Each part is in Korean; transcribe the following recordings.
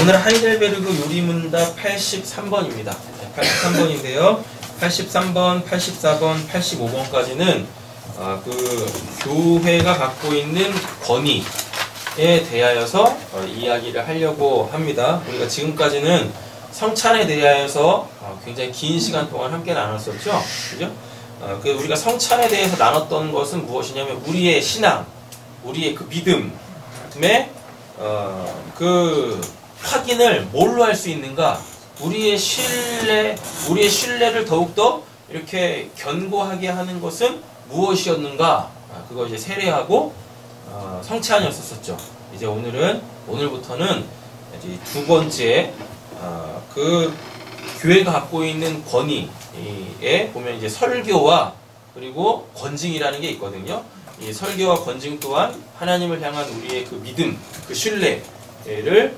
오늘 하이델베르그 요리문답 83번입니다. 83번인데요. 83번, 84번, 85번까지는 그 교회가 갖고 있는 권위에 대하여서 이야기를 하려고 합니다. 우리가 지금까지는 성찬에 대하여서 굉장히 긴 시간 동안 함께 나눴었죠. 그죠? 우리가 성찬에 대해서 나눴던 것은 무엇이냐면 우리의 신앙, 우리의 그 믿음의 그 확인을 뭘로 할 수 있는가? 우리의 신뢰를 더욱더 이렇게 견고하게 하는 것은 무엇이었는가? 그거 이제 세례하고 성찬이었었죠. 이제 오늘부터는 이제 두 번째 그 교회가 갖고 있는 권위에 보면 이제 설교와 그리고 건징이라는 게 있거든요. 이 설교와 건징 또한 하나님을 향한 우리의 그 믿음, 그 신뢰를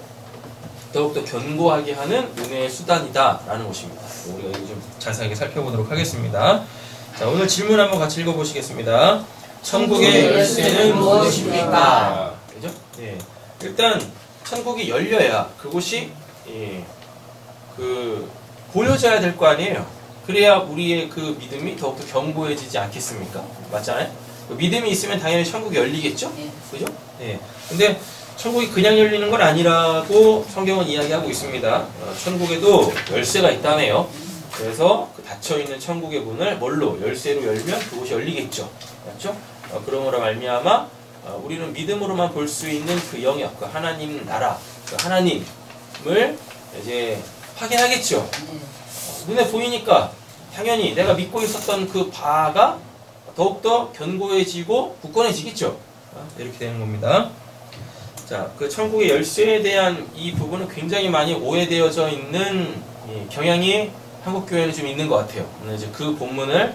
더욱더 견고하게 하는 은혜의 수단이다라는 것입니다. 우리가 이거 좀 자세하게 살펴보도록 하겠습니다. 자, 오늘 질문 한번 같이 읽어보시겠습니다. 천국의 열쇠는 무엇입니까? 그죠? 예. 일단 천국이 열려야 그곳이 보여져야 될 거 아니에요. 그래야 우리의 그 믿음이 더욱더 견고해지지 않겠습니까? 맞잖아요? 믿음이 있으면 당연히 천국이 열리겠죠? 그죠? 예. 근데 천국이 그냥 열리는 건 아니라고 성경은 이야기하고 있습니다. 천국에도 열쇠가 있다네요. 그래서 그 닫혀있는 천국의 문을 뭘로? 열쇠로 열면 그곳이 열리겠죠. 맞죠? 그러므로 말미암아 우리는 믿음으로만 볼 수 있는 그 영역, 그 하나님 나라, 그 하나님을 이제 확인하겠죠. 눈에 보이니까 당연히 내가 믿고 있었던 그 바가 더욱더 견고해지고 굳건해지겠죠. 이렇게 되는 겁니다. 자, 그 천국의 열쇠에 대한 이 부분은 굉장히 많이 오해되어져 있는 경향이 한국교회는 좀 있는 것 같아요. 오늘 이제 그 본문을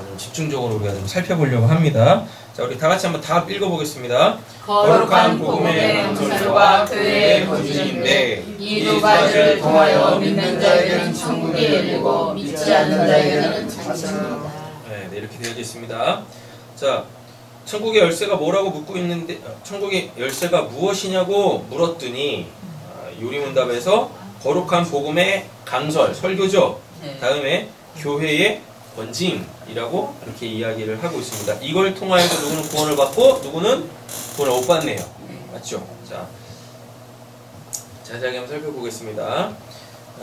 좀 집중적으로 우리가 좀 살펴보려고 합니다. 자, 우리 다 같이 한번 다 읽어보겠습니다. 거룩한 복음의 강설과 교회의 건진인데 이 두 가지를 통하여 믿는 자에게는 천국이 열리고 믿지 않는 자에게는 닫힙니다. 네, 이렇게 되어져 있습니다. 자, 천국의 열쇠가 뭐라고 묻고 있는데, 천국의 열쇠가 무엇이냐고 물었더니 요리문답에서 거룩한 복음의 강설, 설교죠. 다음에 교회의 건징이라고 이렇게 이야기를 하고 있습니다. 이걸 통하여서 누구는 구원을 받고 누구는 구원을 못 받네요. 맞죠? 자, 자세하게 한번 살펴보겠습니다.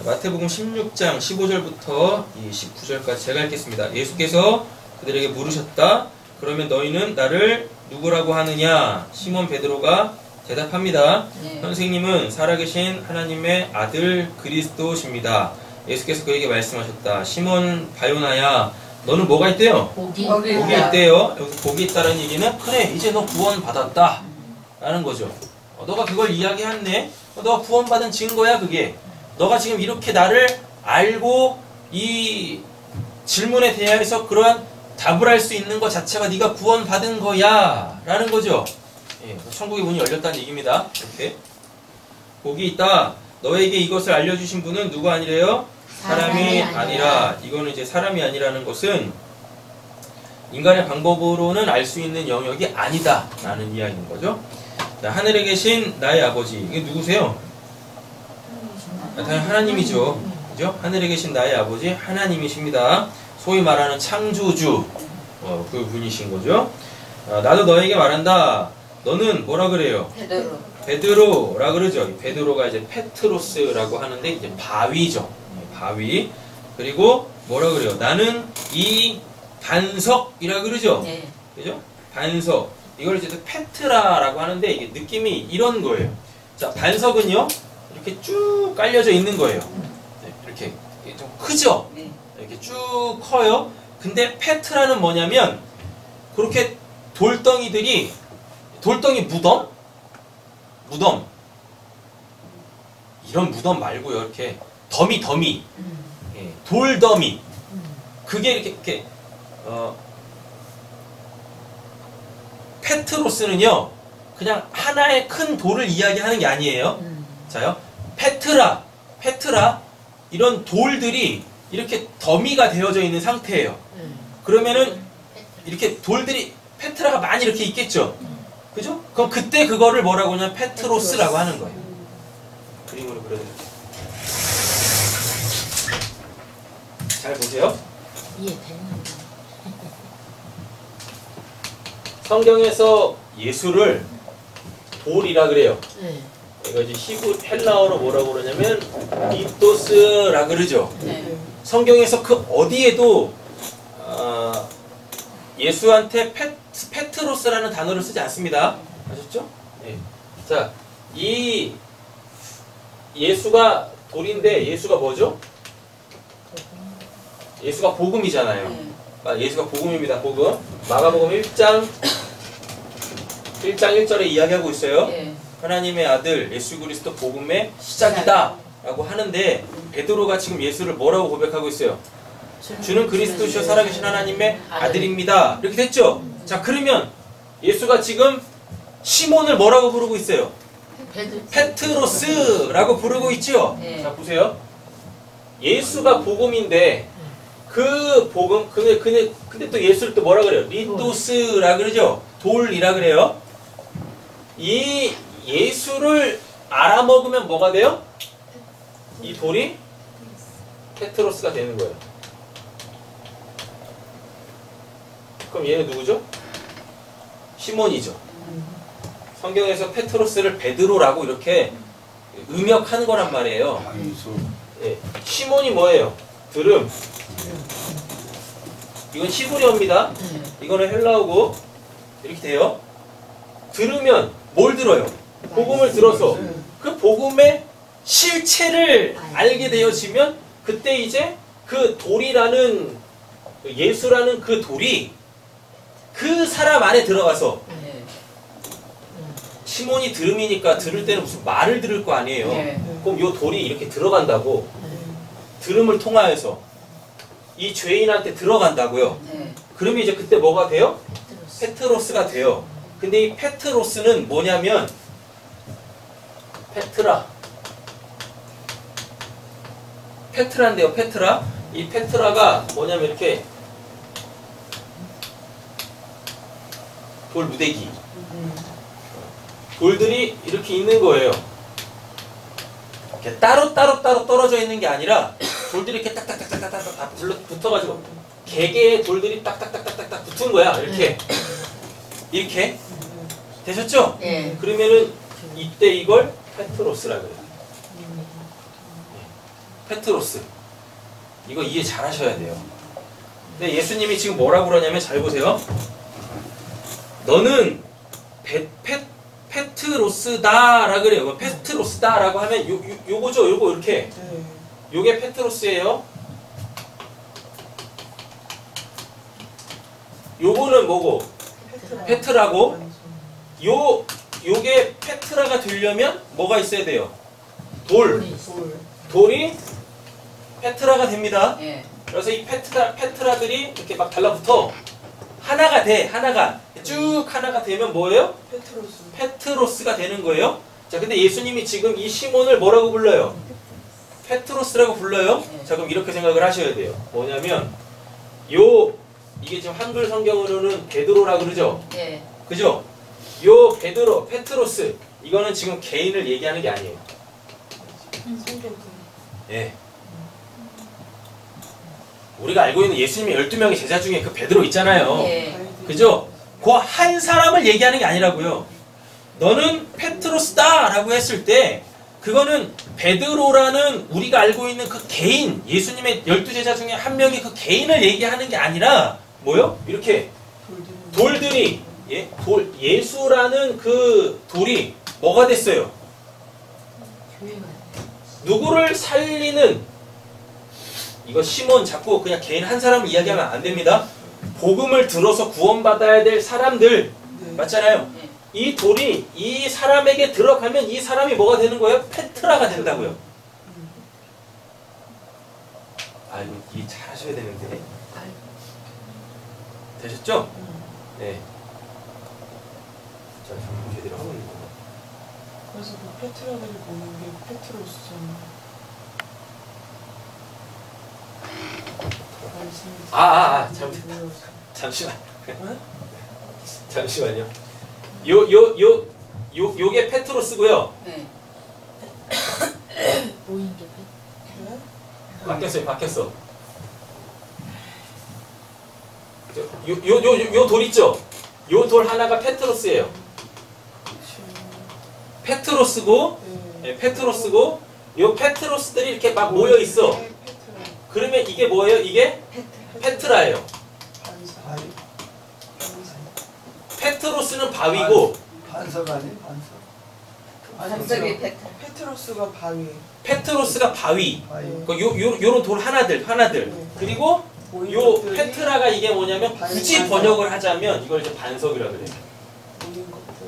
마태복음 16장 15절부터 19절까지 제가 읽겠습니다. 예수께서 그들에게 물으셨다. 그러면 너희는 나를 누구라고 하느냐? 시몬 베드로가 대답합니다. 선생님은 살아계신 하나님의 아들 그리스도십니다. 예수께서 그에게 말씀하셨다. 시몬 바요나야, 너는 뭐가 있대요? 복이 있대요. 여기서 복이 있다는 얘기는 그래, 이제 너 구원 받았다 라는 거죠. 너가 그걸 이야기했네. 너가 구원 받은 증거야 그게. 너가 지금 이렇게 나를 알고 이 질문에 대해서 그러한 답을 할 수 있는 것 자체가 네가 구원 받은 거야 라는 거죠. 예, 천국의 문이 열렸다는 얘기입니다. 이렇게 복이 있다. 너에게 이것을 알려주신 분은 누가 아니래요? 사람이 아니라. 이거는 이제 사람이 아니라는 것은 인간의 방법으로는 알 수 있는 영역이 아니다 라는 이야기인 거죠. 자, 하늘에 계신 나의 아버지, 이게 누구세요? 당연히 하나님이죠. 그죠? 하늘에 계신 나의 아버지 하나님이십니다. 소위 말하는 창조주 그 분이신 거죠. 나도 너에게 말한다. 너는 뭐라 그래요? 베드로라 그러죠. 베드로가 이제 페트로스라고 하는데 이제 바위죠. 바위. 그리고 뭐라 그래요? 나는 이 반석이라 그러죠. 그죠? 반석. 이걸 이제 페트라라고 하는데 이게 느낌이 이런 거예요. 자, 반석은요 이렇게 쭉 깔려져 있는 거예요. 이렇게 좀 크죠. 이렇게 쭉 커요. 근데 페트라는 뭐냐면 그렇게 돌덩이 무덤 이런 무덤 말고요. 이렇게 더미 예, 돌더미 그게 이렇게 페트로스는요 그냥 하나의 큰 돌을 이야기하는 게 아니에요. 자요, 페트라 이런 돌들이 이렇게 더미가 되어져 있는 상태예요. 그러면은 이렇게 돌들이 페트라가 많이 이렇게 있겠죠. 그죠? 그럼 그때 그거를 뭐라고 하냐면 페트로스라고 하는 거예요. 그림으로 그려드릴게요. 잘 보세요. 이해되는 성경에서 예수를 돌이라 그래요. 네. 이거 이제 히브 헬라어로 뭐라고 그러냐면 리토스라 그러죠. 네. 성경에서 그 어디에도 예수한테 페트로스라는 단어를 쓰지 않습니다. 아셨죠? 네. 자, 이 예수가 돌인데 예수가 뭐죠? 예수가 복음이잖아요. 네. 예수가 복음입니다. 복음. 마가복음 1장 1절에 이야기하고 있어요. 네. 하나님의 아들 예수 그리스도 복음의 시작이다 라고 하는데 베드로가 지금 예수를 뭐라고 고백하고 있어요? 주는 그리스도시요 살아계신 하나님의 아들입니다. 이렇게 됐죠? 자, 그러면 예수가 지금 시몬을 뭐라고 부르고 있어요? 페트로스라고 부르고 있죠? 네. 자, 보세요. 예수가 복음인데 그 복음 근데 또 예수를 또 뭐라 그래요? 리토스라 그러죠? 돌이라 그래요. 이 예수를 알아먹으면 뭐가 돼요? 이 돌이 페트로스가 되는 거예요. 그럼 얘는 누구죠? 시몬이죠. 성경에서 페트로스를 베드로라고 이렇게 음역하는 거란 말이에요. 예. 시몬이 뭐예요? 들음. 이건 히브리어입니다. 이거는 헬라어고 이렇게 돼요. 들으면 뭘 들어요? 복음을 들어서 그 복음의 실체를 알게 되어지면 그때 이제 그 돌이라는 예수라는 그 돌이 그 사람 안에 들어가서 시몬이 들음이니까 들을 때는 무슨 말을 들을 거 아니에요. 그럼 요 돌이 이렇게 들어간다고 들음을 통하여서 이 죄인한테 들어간다고요. 그러면 이제 그때 뭐가 돼요? 페트로스가 돼요. 근데 이 페트로스는 뭐냐면 페트라인데요. 페트라. 이 페트라가 뭐냐면 이렇게 돌 무대기. 돌들이 이렇게 있는 거예요. 이렇게 따로 떨어져 있는 게 아니라 돌들이 이렇게 딱딱딱딱딱 다 붙어가지고 개개의 돌들이 딱딱딱딱딱 붙은 거야. 이렇게 되셨죠? 네. 그러면은 이때 이걸 페트로스라 그래요. 페트로스. 이거 이해 잘 하셔야 돼요. 근데 예수님이 지금 뭐라고 그러냐면 잘 보세요. 너는 페트로스다라 그래요. 페트로스다라고 하면 요거죠. 요거 이렇게. 요게 페트로스예요. 요거는 뭐고? 페트라고. 요게 페트라가 되려면 뭐가 있어야 돼요? 돌이 페트라가 됩니다. 그래서 이 페트라들이 이렇게 막 달라붙어 하나가 돼. 쭉 하나가 되면 뭐예요? 페트로스가 되는 거예요. 자, 근데 예수님이 지금 이 시몬을 뭐라고 불러요? 페트로스라고 불러요. 자, 그럼 이렇게 생각을 하셔야 돼요. 뭐냐면 이게 지금 한글 성경으로는 베드로라 그러죠? 네. 그죠? 베드로, 페트로스 이거는 지금 개인을 얘기하는 게 아니에요. 예. 우리가 알고 있는 예수님의 12명의 제자 중에 그 베드로 있잖아요. 네. 그죠? 그 한 사람을 얘기하는 게 아니라고요. 너는 페트로스다 라고 했을 때 그거는 베드로라는 우리가 알고 있는 그 개인, 예수님의 12제자 중에 한 명의 그 개인을 얘기하는 게 아니라 뭐요? 이렇게 돌들이 예수라는 그 돌이 뭐가 됐어요? 누구를 살리는 이거 시몬 자꾸 그냥 개인 한 사람을 이야기하면 안 됩니다. 복음을 들어서 구원받아야 될 사람들 맞잖아요. 이 돌이 이 사람에게 들어가면 이 사람이 뭐가 되는 거예요? 페트라가 된다고요. 아, 이거 이해 잘 하셔야 되는데. 되셨죠? 네. 자, 지금 제대로 하고 있는 거. 그래서 그 페트라들이 보는 게 페트로스잖아. 잘못했다. 잠시만. 네? 잠시만요. 요게 페트로스고요. 네. 보인 게 그래? 바뀌었어요. 바뀌었어. 요 돌 있죠? 요 돌 하나가 페트로스예요. 페트로스고, 네. 페트로스고, 요 페트로스들이 이렇게 막 모여 있어. 네, 페트라. 그러면 이게 뭐예요? 이게 페트라예요. 반사. 바위, 페트로스는 바위고, 반석 아니 반석. 반석이 페트. 페트로스가 바위. 페트로스가 바위. 바위. 그 요런 돌 하나들. 네. 그리고 모인 요 것들이 페트라가 이게 뭐냐면 굳이 반석. 번역을 하자면 이걸 이제 반석이라 그래요. 모인 것들.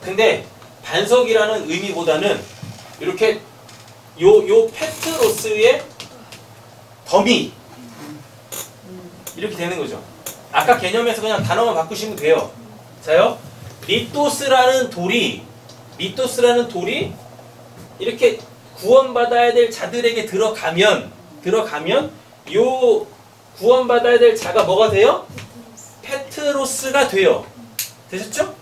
근데 반석이라는 의미보다는 이렇게 요 페트로스의 더미 이렇게 되는 거죠. 아까 개념에서 그냥 단어만 바꾸시면 돼요. 자요. 리토스라는 돌이 이렇게 구원받아야 될 자들에게 들어가면 요 구원받아야 될 자가 뭐가 돼요? 페트로스가 돼요. 되셨죠?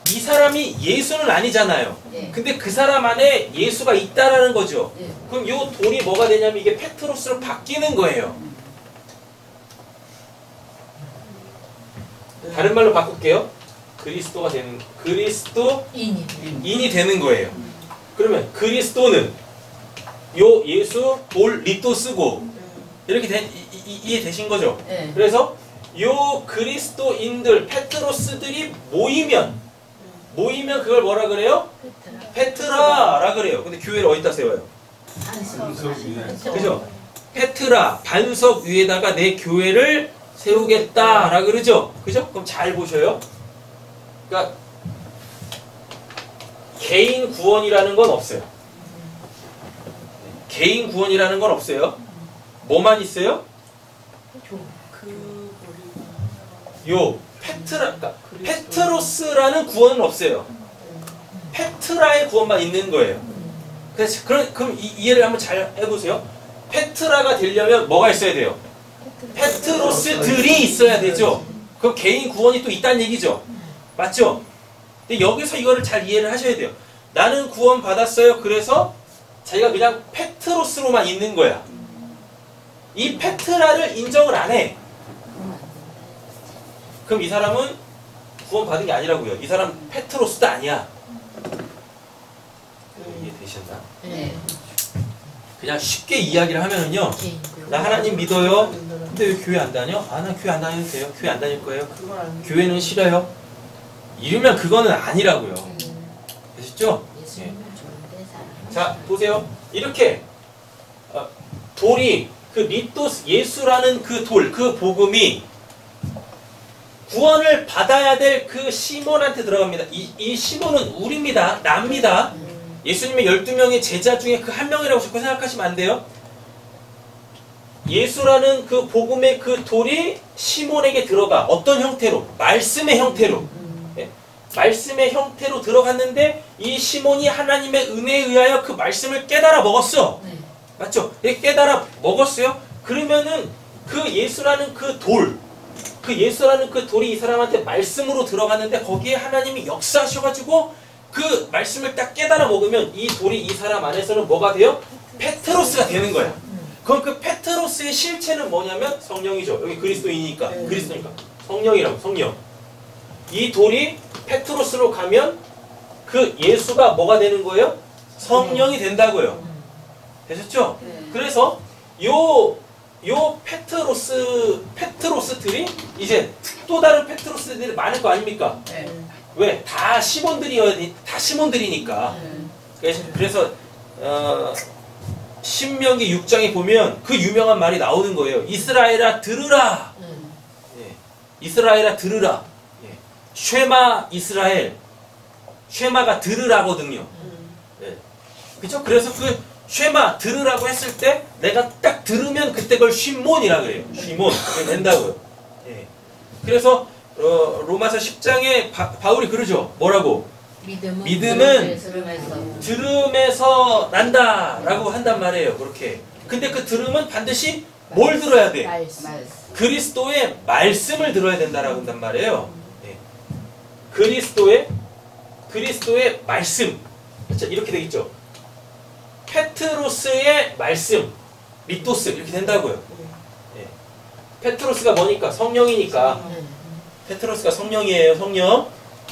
이 사람이 예수는 아니잖아요. 네. 근데 그 사람 안에 예수가 있다라는 거죠. 네. 그럼 요 돌이 뭐가 되냐면 이게 페트로스로 바뀌는 거예요. 네. 다른 말로 바꿀게요. 그리스도인이 되는 거예요. 그러면 그리스도는 요 예수 돌 리토스고 네. 이렇게 이해되신 거죠? 네. 그래서 요 그리스도인들 페트로스들이 모이면 그걸 뭐라 그래요? 페트라. 페트라라 그래요. 근데 교회를 어디다 세워요? 반석 위에. 그죠? 페트라 반석 위에다가 내 교회를 세우겠다라 그러죠. 그죠? 그럼 잘 보셔요. 그러니까 개인 구원이라는 건 없어요. 개인 구원이라는 건 없어요. 뭐만 있어요? 그 머리가 요 그러니까 페트로스라는 구원은 없어요. 페트라의 구원만 있는 거예요. 그래서 그럼 이해를 한번 잘 해보세요. 페트라가 되려면 뭐가 있어야 돼요? 페트로스들이 있어야 되죠. 그럼 개인 구원이 또 있다는 얘기죠. 맞죠? 근데 여기서 이거를 잘 이해를 하셔야 돼요. 나는 구원 받았어요. 그래서 자기가 그냥 페트로스로만 있는 거야. 이 페트라를 인정을 안 해. 그럼 이 사람은 구원 받은 게 아니라고요. 이 사람 페트로스도 아니야. 이해되셨나? 네. 그냥 쉽게 이야기를 하면은요. 개인 나 하나님 믿어요. 근데 왜 교회 안 다녀? 아, 나 교회 안 다녀도 돼요. 교회 안 다닐 거예요. 그건 안 돼. 교회는 싫어요. 이러면 그거는 아니라고요. 되셨죠? 예수님은 좋은데 사람. 자, 보세요. 이렇게 돌이 그 리토스 예수라는 그 돌, 그 복음이 구원을 받아야 될 그 시몬한테 들어갑니다. 이 시몬은 우리입니다. 납니다. 예수님의 12명의 제자 중에 그 한 명이라고 자꾸 생각하시면 안 돼요. 예수라는 그 복음의 그 돌이 시몬에게 들어가. 어떤 형태로? 말씀의 형태로. 네? 말씀의 형태로 들어갔는데 이 시몬이 하나님의 은혜에 의하여 그 말씀을 깨달아 먹었어. 네. 맞죠? 깨달아 먹었어요. 그러면은 그 예수라는 그 돌, 그 예수라는 그 돌이 이 사람한테 말씀으로 들어갔는데 거기에 하나님이 역사하셔가지고 그 말씀을 딱 깨달아 먹으면 이 돌이 이 사람 안에서는 뭐가 돼요? 페트로스가 되는 거야. 그럼 그 페트로스의 실체는 뭐냐면 성령이죠. 여기 그리스도이니까. 네. 그리스도니까. 성령이라고, 성령. 이 돌이 페트로스로 가면 그 예수가 뭐가 되는 거예요? 성령이 된다고요. 되셨죠? 네. 그래서 요 페트로스들이 이제 또 다른 페트로스들이 많을 거 아닙니까? 네. 왜? 다 시몬들이니까. 그래서 신명기 6장에 보면 그 유명한 말이 나오는 거예요. 이스라엘아 들으라. 예. 이스라엘아 들으라. 예. 쉐마 이스라엘. 쉐마가 들으라거든요. 예. 그죠? 그래서 그 쉐마 들으라고 했을 때 내가 딱 들으면 그때 그걸 쉬몬이라 그래요. 쉬몬. 그게 된다고요. 예. 그래서 로마서 10장에 바울이 그러죠. 뭐라고? 믿음은 들음에서 난다라고 한단 말이에요. 그렇게. 근데 그 들음은 반드시 뭘 들어야 돼? 말씀. 그리스도의 말씀을 들어야 된다라고 한단 말이에요. 네. 그리스도의 말씀. 그렇죠? 이렇게 되겠죠. 페트로스의 말씀, 미토스 이렇게 된다고요. 예. 페트로스가 뭐니까? 성령이니까. 페트로스가 성령이에요.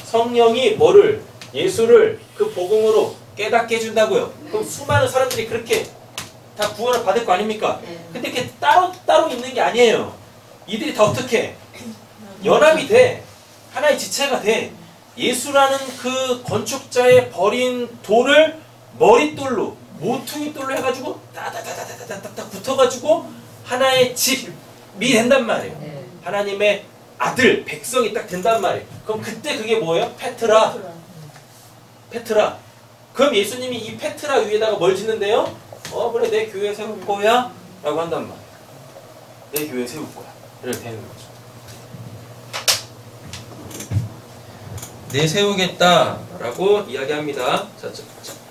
성령이 뭐를? 예수를 그 복음으로 깨닫게 해준다고요. 그럼 수많은 사람들이 그렇게 다 구원을 받을 거 아닙니까? 근데 그게 따로 있는 게 아니에요. 이들이 다 어떻게 연합이 돼. 하나의 지체가 돼. 예수라는 그 건축자의 버린 돌을 머릿돌로, 모퉁이 돌로 해가지고 따다다다다다닥 붙어가지고 하나의 집이 된단 말이에요. 하나님의 아들, 백성이 딱 된단 말이에요. 그럼 그때 그게 뭐예요? 페트라. 그럼 예수님이 이 페트라 위에다가 뭘 짓는데요? 그래, 내 교회 세울 거야? 라고 한단 말이에요. 내 교회 세울 거야. 이렇게 되는 거죠. 내세우겠다라고 이야기합니다. 자,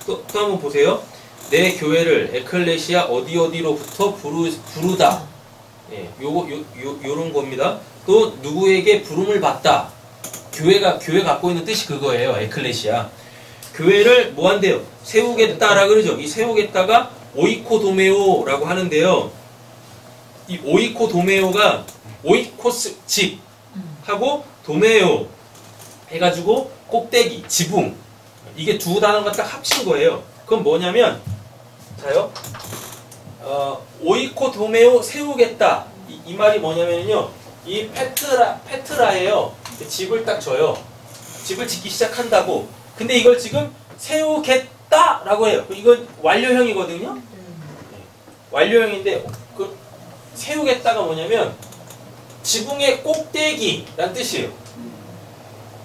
또 한번 보세요. 내 교회를 에클레시아 어디로부터 부르다. 예, 요런 겁니다. 또 누구에게 부름을 받다. 교회가 갖고 있는 뜻이 그거예요. 에클레시아. 교회를 뭐 한대요? 세우겠다라 그러죠. 이 세우겠다가 오이코도메오라고 하는데요. 이 오이코도메오가 오이코스 집 하고 도메오 해가지고 꼭대기, 지붕, 이게 두 단어가 딱 합친 거예요. 그건 뭐냐면, 자요, 오이코도메오 세우겠다. 이 말이 뭐냐면요, 이 페트라예요. 집을 딱 져요. 집을 짓기 시작한다고. 근데 이걸 지금 세우겠다라고 해요. 이건 완료형이거든요. 완료형인데 그 세우겠다가 뭐냐면 지붕의 꼭대기란 뜻이에요.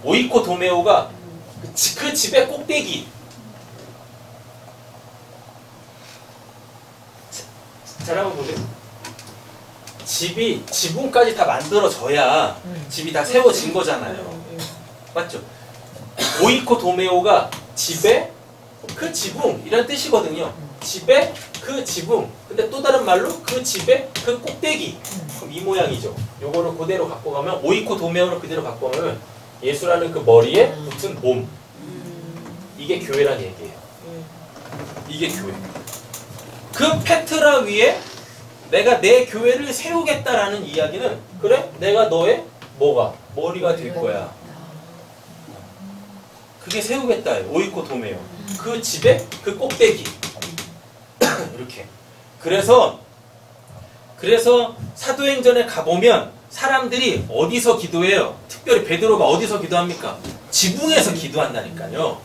오이코도메오가 그 집의 꼭대기. 잘 한번 보세요. 집이 지붕까지 다 만들어져야 집이 다 세워진 거잖아요. 맞죠? 오이코도메오가 집의 그 지붕이란 뜻이거든요. 집의 그 지붕. 근데 또 다른 말로 그 집의 그 꼭대기. 그럼 이 모양이죠. 요거를 그대로 갖고 가면, 오이코도메오를 그대로 갖고 가면 예수라는 그 머리에 붙은 몸. 이게 교회란 얘기예요. 이게 교회. 그 페트라 위에 내가 내 교회를 세우겠다라는 이야기는, 그래? 내가 너의 뭐가? 머리가 될 거야. 그게 세우겠다예요. 오이코도메오. 그 집의 그 꼭대기. 이렇게. 그래서 사도행전에 가보면 사람들이 어디서 기도해요? 특별히 베드로가 어디서 기도합니까? 지붕에서 기도한다니까요.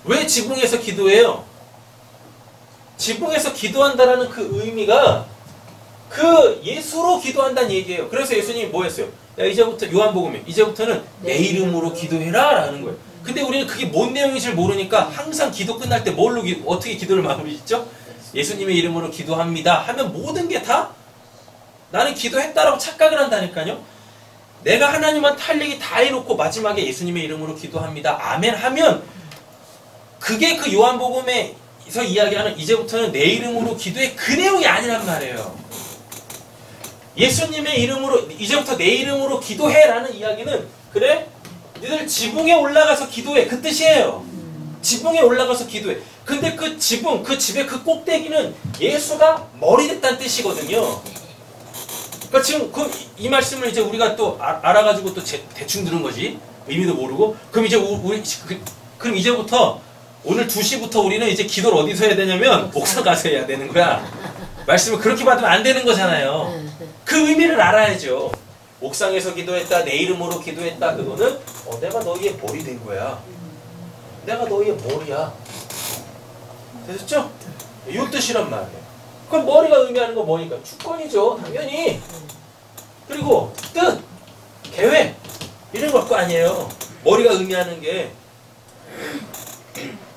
왜 지붕에서 기도해요? 지붕에서 기도한다라는 그 의미가 그 예수로 기도한다는 얘기예요. 그래서 예수님이 뭐 했어요? 야, 이제부터 요한복음에 이제부터는 내 이름으로 기도해라 라는 거예요. 근데 우리는 그게 뭔 내용인지 모르니까 항상 기도 끝날 때 뭘로 어떻게 기도를 마무리 짓죠? 예수님의 이름으로 기도합니다 하면 모든 게 다 나는 기도했다라고 착각을 한다니까요. 내가 하나님한테 할 얘기 다 해놓고 마지막에 예수님의 이름으로 기도합니다 아멘 하면 그게 그 요한복음에서 이야기하는 이제부터는 내 이름으로 기도해 그 내용이 아니란 말이에요. 예수님의 이름으로 이제부터 내 이름으로 기도해라는 이야기는, 그래? 너희들 지붕에 올라가서 기도해 그 뜻이에요. 지붕에 올라가서 기도해. 근데 그 지붕, 그 집의 그 꼭대기는 예수가 머리 됐다는 뜻이거든요. 그러니까 지금 이 말씀을 이제 우리가 또 알아가지고 또 대충 들은 거지. 의미도 모르고. 그럼 이제 그럼 이제부터 오늘 2시부터 우리는 이제 기도를 어디서 해야 되냐면 목사 가서 해야 되는 거야. 말씀을 그렇게 받으면 안 되는 거잖아요. 그 의미를 알아야죠. 옥상에서 기도했다, 내 이름으로 기도했다, 그거는 내가 너희의 머리 된 거야. 내가 너희의 머리야. 되셨죠? 이 뜻이란 말이에요. 그럼 머리가 의미하는 건 뭐니까? 주권이죠, 당연히. 그리고 뜻, 계획, 이런 걸 거 아니에요. 머리가 의미하는 게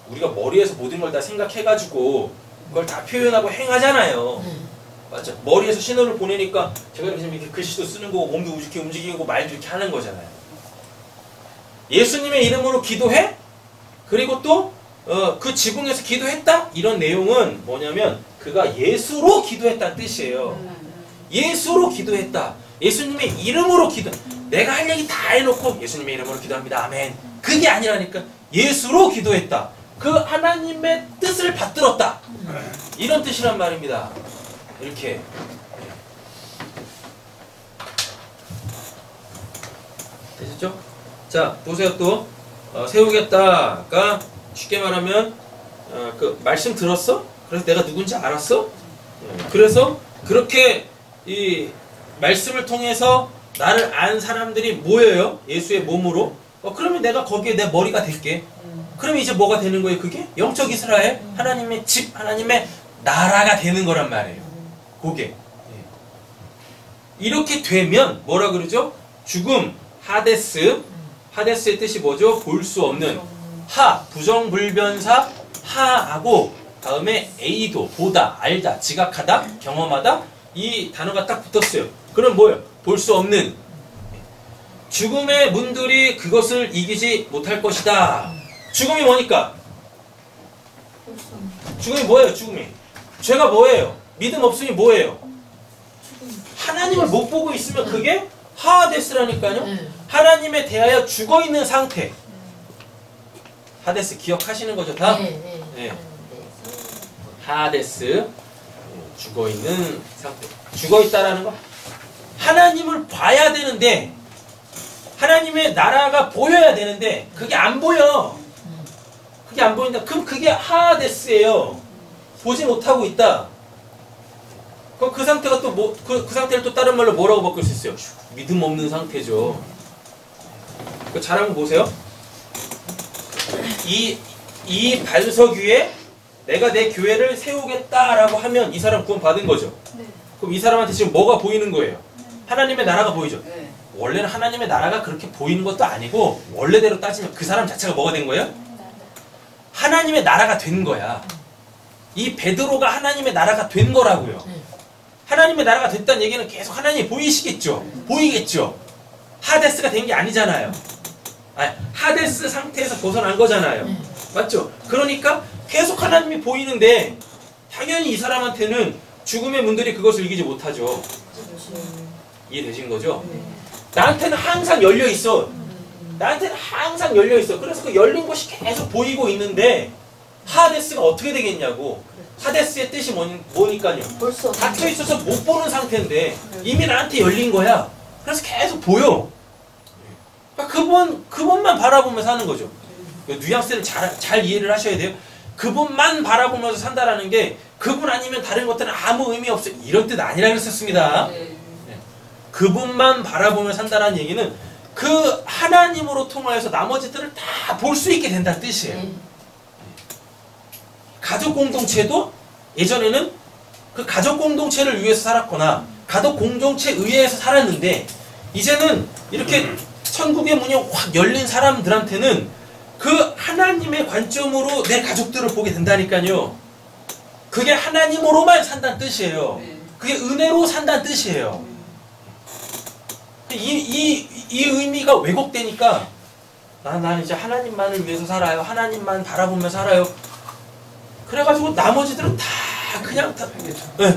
우리가 머리에서 모든 걸 다 생각해가지고 그걸 다 표현하고 행하잖아요. 맞죠? 머리에서 신호를 보내니까 제가 이렇게 글씨도 쓰는 거고 몸도 이렇게 움직이고 말도 이렇게 하는 거잖아요. 예수님의 이름으로 기도해? 그리고 또 그 지붕에서 기도했다? 이런 내용은 뭐냐면 그가 예수로 기도했다는 뜻이에요. 예수로 기도했다. 예수님의 이름으로 내가 할 얘기 다 해놓고 예수님의 이름으로 기도합니다. 아멘. 그게 아니라니까. 예수로 기도했다. 그 하나님의 뜻 찬스를 받들었다. 이런 뜻이란 말입니다. 이렇게. 되셨죠? 자, 보세요 또. 세우겠다가 쉽게 말하면 그 말씀 들었어? 그래서 내가 누군지 알았어? 그래서 그렇게 이 말씀을 통해서 나를 안 사람들이 모여요. 예수의 몸으로. 그러면 내가 거기에 내 머리가 될게. 그러면 이제 뭐가 되는 거예요? 그게 영적 이스라엘, 하나님의 집, 하나님의 나라가 되는 거란 말이에요. 그게. 이렇게 되면 뭐라 그러죠? 죽음, 하데스. 하데스의 뜻이 뭐죠? 볼 수 없는. 하, 부정불변사, 하하고 다음에 에이도, 보다, 알다, 지각하다, 경험하다. 이 단어가 딱 붙었어요. 그럼 뭐예요? 볼 수 없는. 죽음의 문들이 그것을 이기지 못할 것이다. 죽음이 뭐니까? 죽음이 뭐예요? 죽음이. 죄가 뭐예요? 믿음 없음이 뭐예요? 하나님을 못 보고 있으면 그게 하데스라니까요. 하나님에 대하여 죽어있는 상태. 하데스 기억하시는 거죠 다? 네. 하데스. 죽어있는 상태. 죽어있다라는 거. 하나님을 봐야 되는데 하나님의 나라가 보여야 되는데 그게 안 보여. 그게 안 보인다. 그럼 그게 하데스예요. 보지 못하고 있다. 그럼 그 상태가 또 뭐, 그 상태를 또 다른 말로 뭐라고 바꿀 수 있어요? 믿음 없는 상태죠. 잘 한번 보세요. 이 반석 위에 내가 내 교회를 세우겠다라고 하면 이 사람 구원 받은 거죠. 그럼 이 사람한테 지금 뭐가 보이는 거예요? 하나님의 나라가 보이죠. 원래는 하나님의 나라가 그렇게 보이는 것도 아니고 원래대로 따지면 그 사람 자체가 뭐가 된 거예요? 하나님의 나라가 된 거야. 이 베드로가 하나님의 나라가 된 거라고요. 하나님의 나라가 됐다는 얘기는 계속 하나님이 보이시겠죠. 보이겠죠. 하데스가 된 게 아니잖아요. 하데스 상태에서 벗어난 거잖아요. 맞죠? 그러니까 계속 하나님이 보이는데 당연히 이 사람한테는 죽음의 문들이 그것을 이기지 못하죠. 이해되신 거죠? 나한테는 항상 열려 있어. 나한테는 항상 열려 있어. 그래서 그 열린 곳이 계속 보이고 있는데 하데스가 어떻게 되겠냐고. 하데스의 뜻이 뭐니까요. 닫혀 있어서 못 보는 상태인데 이미 나한테 열린 거야. 그래서 계속 보여. 그러니까 그분만 바라보면서 사는 거죠. 뉘앙스를 잘 이해를 하셔야 돼요. 그분만 바라보면서 산다라는 게 그분 아니면 다른 것들은 아무 의미 없어. 이런 뜻 아니라 그랬었습니다. 그분만 바라보며 산다라는 얘기는 그 하나님으로 통하여서 나머지들을 다 볼 수 있게 된다는 뜻이에요. 가족 공동체도 예전에는 그 가족 공동체를 위해서 살았거나 가족 공동체에 의해서 살았는데 이제는 이렇게 천국의 문이 확 열린 사람들한테는 그 하나님의 관점으로 내 가족들을 보게 된다니까요. 그게 하나님으로만 산다는 뜻이에요. 그게 은혜로 산다는 뜻이에요. 이 의미가 왜곡되니까 나는 이제 하나님만을 위해서 살아요. 하나님만 바라보며 살아요. 그래가지고 나머지들은 다 그냥 다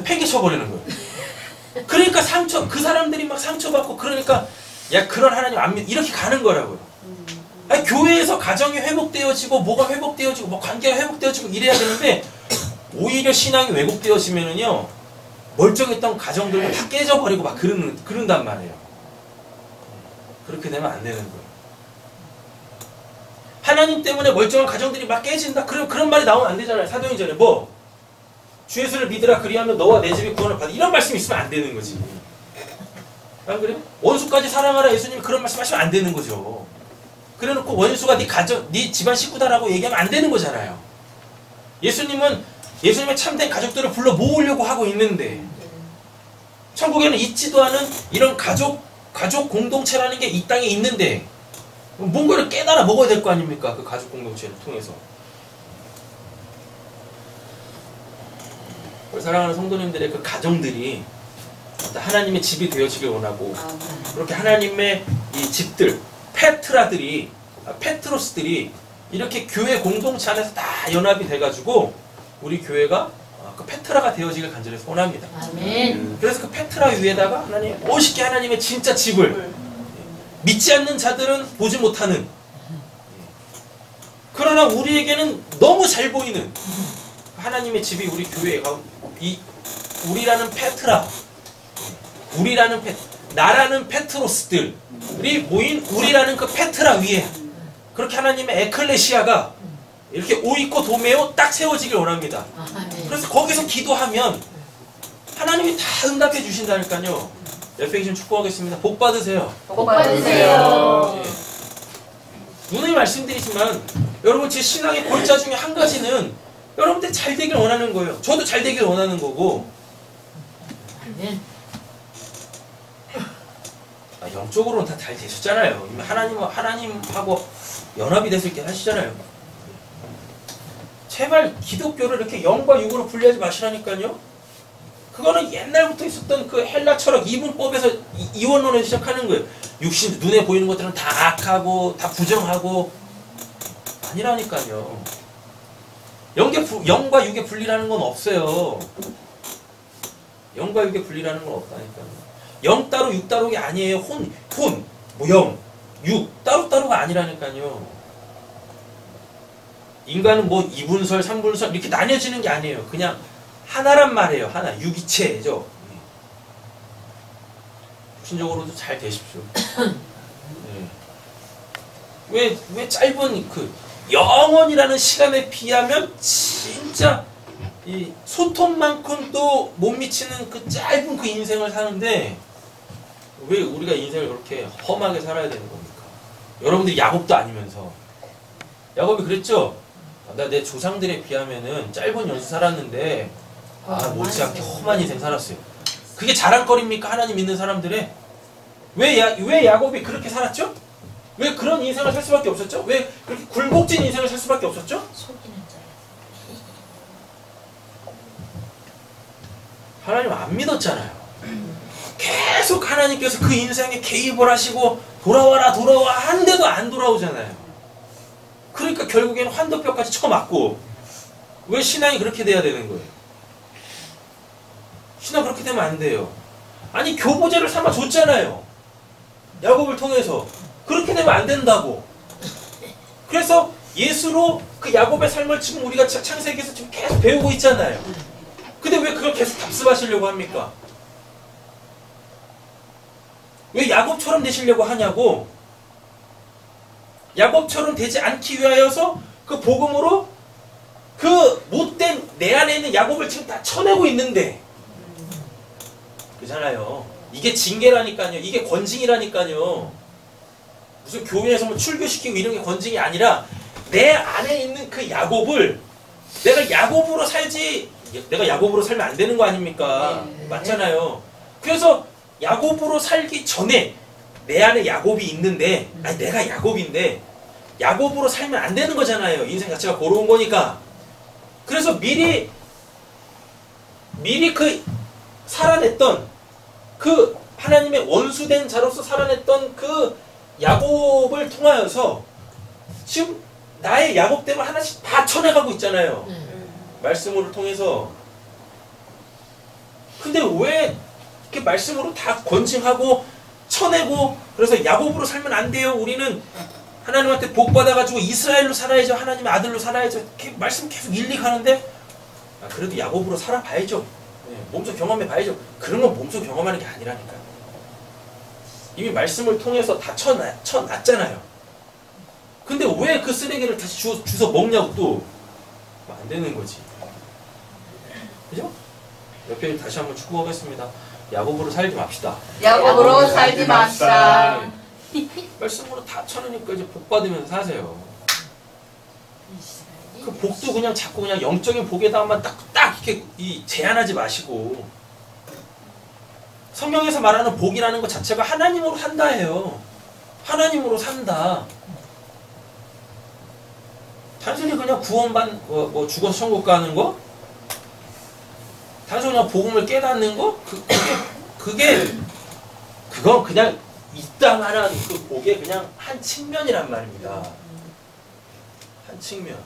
팽개쳐버리는 거예요. 그러니까 그 사람들이 막 상처받고 그러니까 야 그런 하나님 안 믿 이렇게 가는 거라고요. 아니, 교회에서 가정이 회복되어지고 뭐가 회복되어지고 뭐 관계가 회복되어지고 이래야 되는데 오히려 신앙이 왜곡되어지면은요 멀쩡했던 가정들도 다 깨져버리고 막 그런단 말이에요. 그렇게 되면 안 되는 거예요. 하나님 때문에 멀쩡한 가정들이 막 깨진다. 그런 말이 나오면 안 되잖아요. 사도행전에 뭐 주 예수를 믿으라 그리하면 너와 내 집이 구원을 받아. 이런 말씀이 있으면 안 되는 거지. 안 그래요? 원수까지 사랑하라 예수님이 그런 말씀 하시면 안 되는 거죠. 그래놓고 원수가 네 가정, 네 집안 식구다라고 얘기하면 안 되는 거잖아요. 예수님은 예수님의 참된 가족들을 불러 모으려고 하고 있는데 천국에는 있지도 않은 이런 가족 공동체라는 게 이 땅에 있는데 뭔가를 깨달아 먹어야 될 거 아닙니까? 그 가족 공동체를 통해서. 사랑하는 성도님들의 그 가정들이 하나님의 집이 되어지길 원하고 그렇게 하나님의 이 집들, 페트로스들이 이렇게 교회 공동체 안에서 다 연합이 돼가지고 우리 교회가 그 페트라가 되어지길 간절히 소원합니다. 아멘. 그래서 그 페트라 위에다가 하나님 멋있게 하나님의 진짜 집을 믿지 않는 자들은 보지 못하는 그러나 우리에게는 너무 잘 보이는 하나님의 집이 우리 교회에 이 우리라는 페트라, 우리라는 나라는 페트로스들이 모인 우리라는 그 페트라 위에 그렇게 하나님의 에클레시아가 이렇게 옷 입고 도매어 딱 세워지길 원합니다. 그래서 거기서 기도하면 하나님이 다 응답해 주신다니까요. 레페이션 축복하겠습니다. 복 받으세요. 복 받으세요. 예. 누누이 말씀드리지만 여러분 제 신앙의 골자 중에 한 가지는 여러분들 잘 되길 원하는 거예요. 저도 잘 되길 원하는 거고. 영적으로는 다 잘 되셨잖아요. 이미 하나님하고 연합이 됐을 때 하시잖아요. 제발 기독교를 이렇게 영과 육으로 분리하지 마시라니까요. 그거는 옛날부터 있었던 그 헬라 철학 이분법에서 이원론에서 시작하는 거예요. 육신 눈에 보이는 것들은 다 악하고 다 부정하고 아니라니까요. 영과 육의 분리라는 건 없어요. 영과 육의 분리라는 건 없다니까요. 영 따로 육 따로가 아니에요. 뭐 영, 육 따로따로가 아니라니까요. 인간은 뭐 2분설, 3분설 이렇게 나뉘어지는 게 아니에요. 그냥 하나란 말이에요. 하나. 유기체죠. 육신적으로도 잘 되십시오. 네. 왜 짧은 그 영원이라는 시간에 비하면 진짜 이 소통만큼도 못 미치는 그 짧은 그 인생을 사는데 왜 우리가 인생을 그렇게 험하게 살아야 되는 겁니까? 여러분들이 야곱도 아니면서 야곱이 그랬죠? 나 내 조상들에 비하면은 짧은 연수 살았는데 못지않게 험한 인생 살았어요. 그게 자랑거리입니까? 하나님 믿는 사람들의? 왜 야곱이 그렇게 살았죠? 왜 그런 인생을 살 수밖에 없었죠? 왜 그렇게 굴곡진 인생을 살 수밖에 없었죠? 하나님 안 믿었잖아요. 계속 하나님께서 그 인생에 개입을 하시고 돌아와라 하는데도 안 돌아오잖아요. 그러니까 결국에는 환도뼈까지 쳐맞고. 왜 신앙이 그렇게 돼야 되는 거예요? 신앙 그렇게 되면 안 돼요. 아니 교보제를 삼아 줬잖아요. 야곱을 통해서. 그렇게 되면 안 된다고. 그래서 예수로 그 야곱의 삶을 지금 우리가 창세기에서 지금 계속 배우고 있잖아요. 근데 왜 그걸 계속 답습하시려고 합니까? 왜 야곱처럼 되시려고 하냐고. 야곱처럼 되지 않기 위하여서 그 복음으로 그 못된 내 안에 있는 야곱을 지금 다 쳐내고 있는데 그잖아요. 이게 징계라니까요. 이게 권징이라니까요. 무슨 교회에서 뭐 출교시키고 이런 게 권징이 아니라 내 안에 있는 그 야곱을 내가 야곱으로 살지 내가 야곱으로 살면 안 되는 거 아닙니까? 맞잖아요. 그래서 야곱으로 살기 전에 내 안에 야곱이 있는데 아니 내가 야곱인데 야곱으로 살면 안 되는 거잖아요. 인생 자체가 고로운 거니까. 그래서 미리 그 살아냈던 그 하나님의 원수된 자로서 살아냈던 그 야곱을 통하여서 지금 나의 야곱됨을 하나씩 다 쳐내가고 있잖아요. 말씀을 통해서. 근데 왜 이렇게 말씀으로 다 권징하고 쳐내고 그래서 야곱으로 살면 안 돼요. 우리는 하나님한테 복 받아가지고 이스라엘로 살아야죠. 하나님의 아들로 살아야죠. 이렇게 말씀 계속 일리 가는데 그래도 야곱으로 살아봐야죠. 몸소 경험해봐야죠. 그런 건 몸소 경험하는 게 아니라니까요. 이미 말씀을 통해서 다 쳐놨잖아요. 근데 왜 그 쓰레기를 다시 주워 먹냐고 또 안 되는 거지. 그죠? 옆에 다시 한번 축복하겠습니다. 야곱으로 살지 맙시다. 야곱으로 살지 맙시다. 말씀으로 다 쳐내니까 이제 복 받으면서 사세요. 그 복도 그냥 자꾸 그냥 영적인 복에다만 딱 이렇게 제한하지 마시고 성경에서 말하는 복이라는 것 자체가 하나님으로 산다예요. 하나님으로 산다. 단순히 그냥 구원받 뭐 죽어서 천국 가는 거? 단순히 그냥 복음을 깨닫는 거? 그건 그냥 이 땅하는 그 복의 그냥 한 측면이란 말입니다. 한 측면.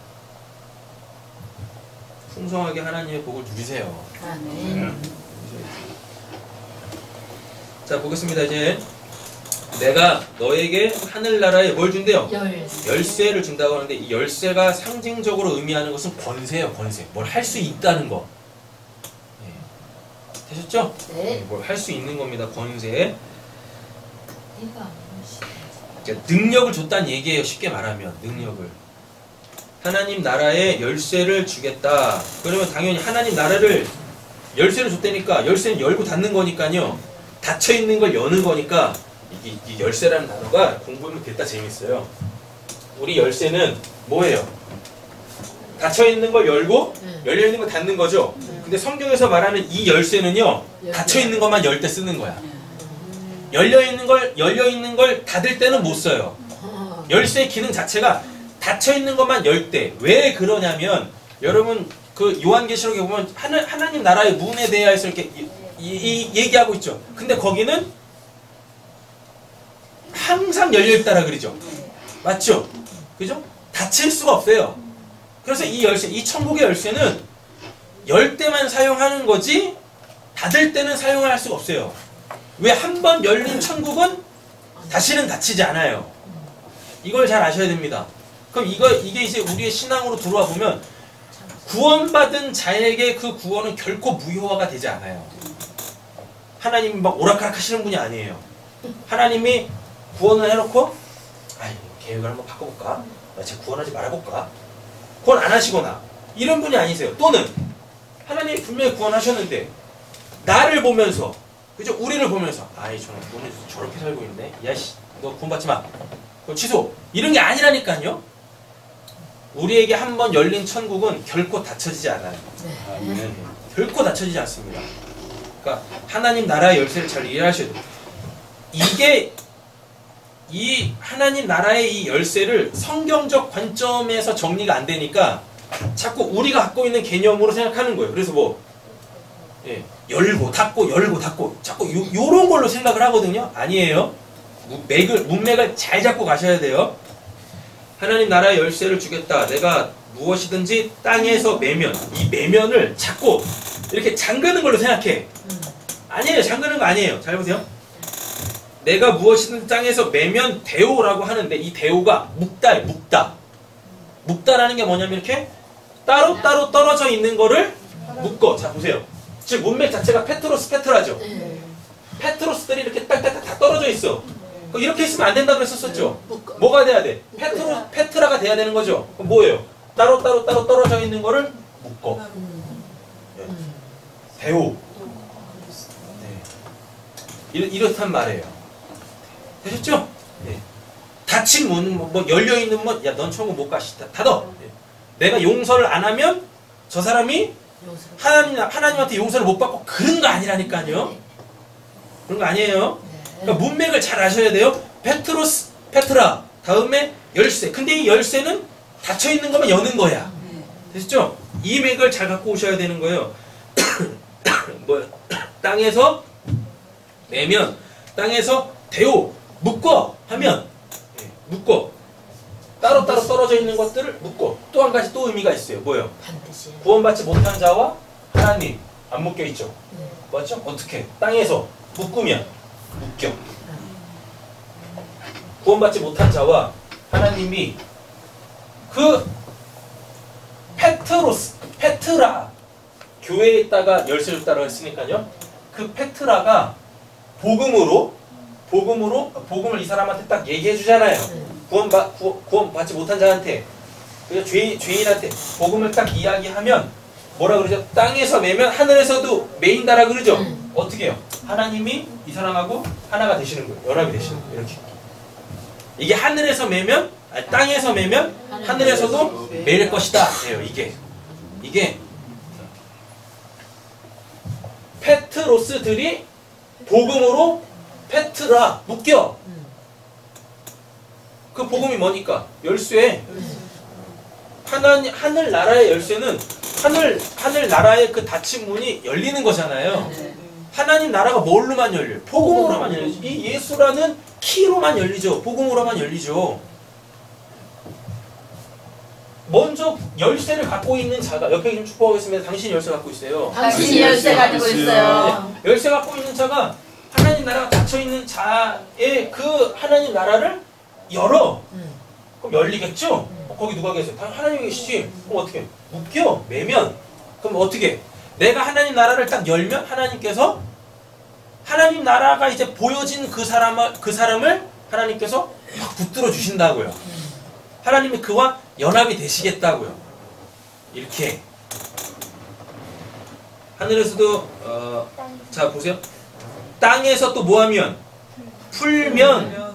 풍성하게 하나님의 복을 누리세요. 아멘. 자, 보겠습니다. 이제 내가 너에게 하늘나라에 뭘 준대요? 열쇠. 열쇠를 준다고 하는데 이 열쇠가 상징적으로 의미하는 것은 권세예요. 권세. 뭘 할 수 있다는 거. 네. 되셨죠? 네. 뭘 할 수 있는 겁니다. 권세. 이거 그러니까 능력을 줬다는 얘기예요. 쉽게 말하면 능력을. 하나님 나라에 열쇠를 주겠다. 그러면 당연히 하나님 나라를 열쇠를 줬다니까 열쇠는 열고 닫는 거니까요. 닫혀 있는 걸 여는 거니까 이 열쇠라는 단어가 공부하면 됐다 재밌어요. 우리 열쇠는 뭐예요? 닫혀 있는 걸 열고 열려 있는 걸 닫는 거죠. 근데 성경에서 말하는 이 열쇠는요. 닫혀 있는 것만 열 때 쓰는 거야. 열려 있는 걸 닫을 때는 못 써요. 열쇠의 기능 자체가 닫혀 있는 것만 열 때. 왜 그러냐면 여러분 그 요한계시록에 보면 하나님 나라의 문에 대해서 이렇게 얘기하고 있죠. 근데 거기는 항상 열려 있다라 그러죠. 맞죠? 그죠? 닫힐 수가 없어요. 그래서 이 열쇠, 이 천국의 열쇠는 열 때만 사용하는 거지 닫을 때는 사용할 수가 없어요. 왜 한 번 열린 천국은 다시는 닫히지 않아요. 이걸 잘 아셔야 됩니다. 그럼 이게 이제 우리의 신앙으로 들어와 보면 구원받은 자에게 그 구원은 결코 무효화가 되지 않아요. 하나님이 막 오락가락 하시는 분이 아니에요. 하나님이 구원을 해놓고 아이 계획을 한번 바꿔볼까? 쟤 구원하지 말아볼까? 구원 안 하시거나 이런 분이 아니세요. 또는 하나님이 분명히 구원하셨는데 나를 보면서 그죠? 우리를 보면서 아이 저는 너는 저렇게 살고 있네. 야씨 너 구원받지 마. 그거 취소. 이런 게 아니라니까요. 우리에게 한 번 열린 천국은 결코 닫혀지지 않아요. 네. 결코 닫혀지지 않습니다. 그러니까 하나님 나라의 열쇠를 잘 이해하셔야 돼요. 이게 이 하나님 나라의 이 열쇠를 성경적 관점에서 정리가 안 되니까 자꾸 우리가 갖고 있는 개념으로 생각하는 거예요. 그래서 뭐 열고 닫고 자꾸 요런 걸로 생각을 하거든요. 아니에요. 문맥을 잘 잡고 가셔야 돼요. 하나님 나라의 열쇠를 주겠다. 내가 무엇이든지 땅에서 매면 이 매면을 자꾸 이렇게 잠그는 걸로 생각해. 아니에요. 잠그는 거 아니에요. 잘 보세요. 내가 무엇이든 땅에서 매면 대오라고 하는데 이 대오가 묶다예요. 묶다라는 게 뭐냐면 이렇게 따로따로 떨어져 있는 거를 묶어. 자 보세요. 지금 문맥 자체가 페트라죠. 페트로스들이 이렇게 딱딱딱 다 떨어져 있어. 이렇게 있으면 안 된다고 했었죠. 뭐가 돼야 돼? 페트라가 돼야 되는 거죠. 그럼 뭐예요? 따로 떨어져 있는 거를 묶어. 대오. 네. 이렇단 말이에요. 되셨죠? 네. 닫힌 문, 뭐 열려있는 문, 야, 넌 천국 못 가. 닫아. 네. 내가 용서를 안 하면 저 사람이 하나님한테 용서를 못 받고 그런 거 아니라니까요. 그런 거 아니에요. 그러니까 문맥을 잘 아셔야 돼요. 페트라, 다음에 열쇠. 근데 이 열쇠는 닫혀있는 거면 여는 거야. 되셨죠? 이 맥을 잘 갖고 오셔야 되는 거예요. 뭐 땅에서 내면, 땅에서 대오, 묶어 하면 묶어. 따로따로 떨어져 있는 것들을 묶어. 또 한 가지 또 의미가 있어요. 뭐예요? 반드시. 구원받지 못한 자와 하나님 안 묶여 있죠. 맞죠? 어떻게? 땅에서 묶으면 묶여. 구원받지 못한 자와 하나님이 그 페트라 교회에 있다가 열쇠 줬다고 했으니까요. 그 페트라가 복음을 이 사람한테 딱 얘기해 주잖아요. 구원받지 못한 자한테, 죄인한테 복음을 딱 이야기하면 뭐라 그러죠? 땅에서 매면 하늘에서도 매인다라 그러죠? 어떻게 해요? 하나님이 이 사람하고 하나가 되시는 거예요. 연합이 되시는 거예요. 이렇게. 이게 하늘에서 매면, 아니, 땅에서 매면 하늘에서도 매일 것이다. 예요. 이게 페트로스들이 복음으로 페트라 묶여. 그 복음이 뭐니까? 열쇠. 하늘 나라의 열쇠는 하늘 나라의 그 닫힌 문이 열리는 거잖아요. 하나님 나라가 뭘로만 열려요? 복음으로만 열리죠. 이 예수라는 키로만 열리죠. 복음으로만 열리죠. 먼저 열쇠를 갖고 있는 자가, 옆에 좀 축복하겠습니다. 당신이 열쇠 갖고 있어요. 당신이 열쇠 가지고 있어요. 열쇠 갖고 있는 자가 하나님 나라가 닫혀있는 자의 그 하나님 나라를 열어. 그럼 열리겠죠? 거기 누가 계세요? 다 하나님이 계시지. 그럼 어떻게? 묶여, 매면. 그럼 어떻게? 내가 하나님 나라를 딱 열면 하나님께서 하나님 나라가 이제 보여진 그 사람을 하나님께서 막 붙들어 주신다고요. 하나님이 그와 연합이 되시겠다고요. 이렇게 하늘에서도 자 보세요. 땅에서 또 뭐하면 풀면